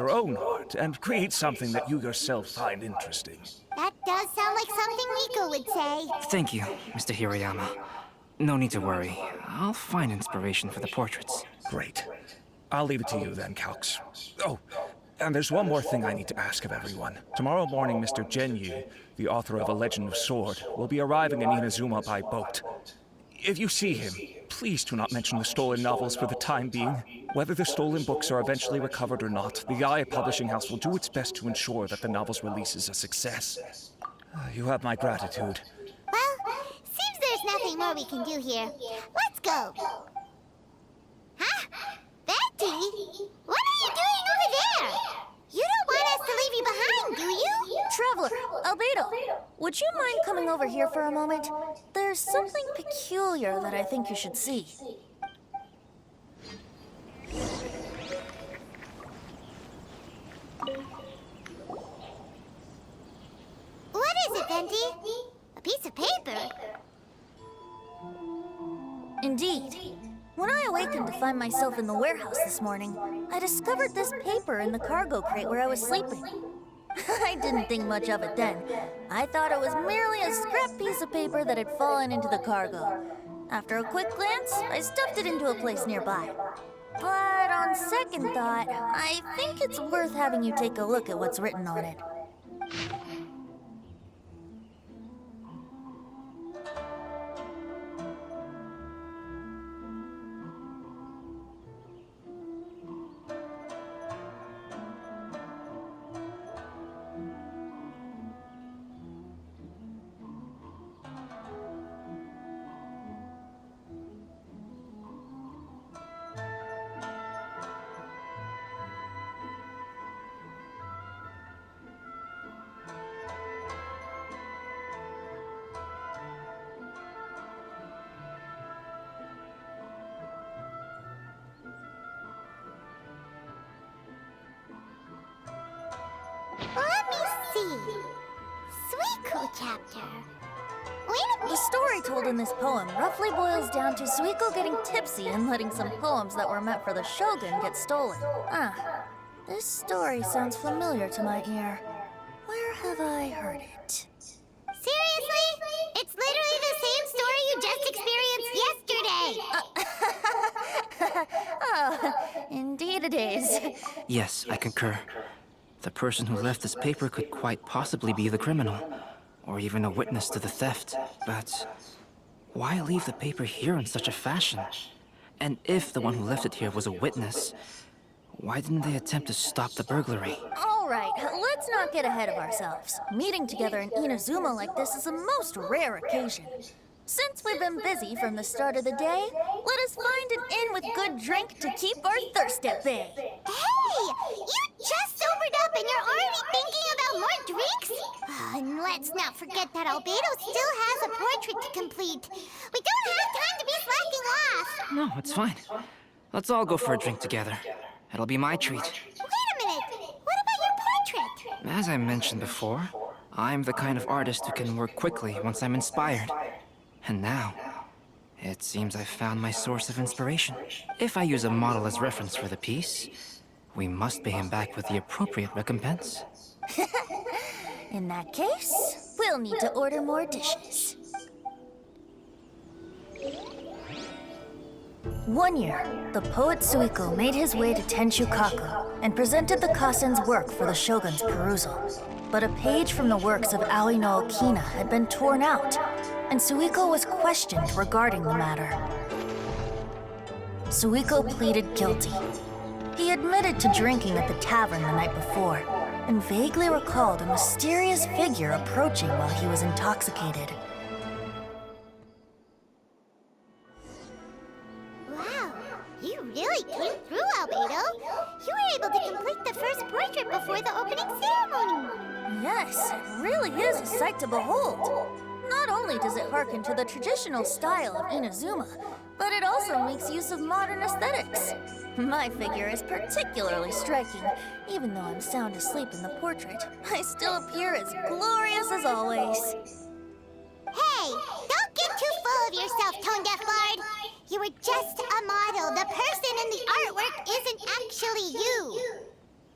your own art and create something that you yourself find interesting. That does sound like something Rico would say. Thank you, Mr. Hirayama. No need to worry. I'll find inspiration for the portraits. Great. I'll leave it to you then, Calx. Oh, and there's one more thing I need to ask of everyone. Tomorrow morning, Mr. Genyu, the author of A Legend of Sword, will be arriving in Inazuma by boat. If you see him, please do not mention the stolen novels for the time being. Whether the stolen books are eventually recovered or not, the Aya Publishing House will do its best to ensure that the novel's release is a success. You have my gratitude. Well, seems there's nothing more we can do here. Let's go. Huh? Betty? What are you doing over there? You don't want us to leave you behind, do you? Traveler, Albedo, would you mind coming over here for a moment? There's something peculiar that I think you should see. What is it, Venti? A piece of paper? Indeed. When I awakened to find myself in the warehouse this morning, I discovered this paper in the cargo crate where I was sleeping. I didn't think much of it then. I thought it was merely a scrap piece of paper that had fallen into the cargo. After a quick glance, I stuffed it into a place nearby. But on second thought, I think it's worth having you take a look at what's written on it. Let me see. Suiko chapter. Wait a The minute. story told in this poem roughly boils down to Suiko getting tipsy and letting some poems that were meant for the Shogun get stolen. This story sounds familiar to my ear. Where have I heard it? Seriously? It's literally the same story you just experienced yesterday. Oh, indeed it is. Yes, I concur. The person who left this paper could quite possibly be the criminal, or even a witness to the theft. But why leave the paper here in such a fashion? And if the one who left it here was a witness, why didn't they attempt to stop the burglary? All right, let's not get ahead of ourselves. Meeting together in Inazuma like this is a most rare occasion. Since we've been busy from the start of the day, let us find an inn with good drink to keep our thirst at bay. Hey! You just sobered up and you're already thinking about more drinks? And let's not forget that Albedo still has a portrait to complete. We don't have time to be slacking off. No, it's fine. Let's all go for a drink together. It'll be my treat. Wait a minute. What about your portrait? As I mentioned before, I'm the kind of artist who can work quickly once I'm inspired. And now, it seems I've found my source of inspiration. If I use a model as reference for the piece, we must pay him back with the appropriate recompense. In that case, we'll need to order more dishes. One year, the poet Suiko made his way to Tenshukaku and presented the Kasen's work for the shogun's perusal. But a page from the works of Aoi no Okina had been torn out, and Suiko was questioned regarding the matter. Suiko pleaded guilty. He admitted to drinking at the tavern the night before, and vaguely recalled a mysterious figure approaching while he was intoxicated. Wow, you really came through, Albedo. You were able to complete the first portrait before the opening ceremony. Yes, it really is a sight to behold. Not only does it harken to the traditional style of Inazuma, but it also makes use of modern aesthetics. My figure is particularly striking. Even though I'm sound asleep in the portrait, I still appear as glorious as always. Hey, don't get too full of yourself, tone-deaf bard. You were just a model. The person in the artwork isn't actually you.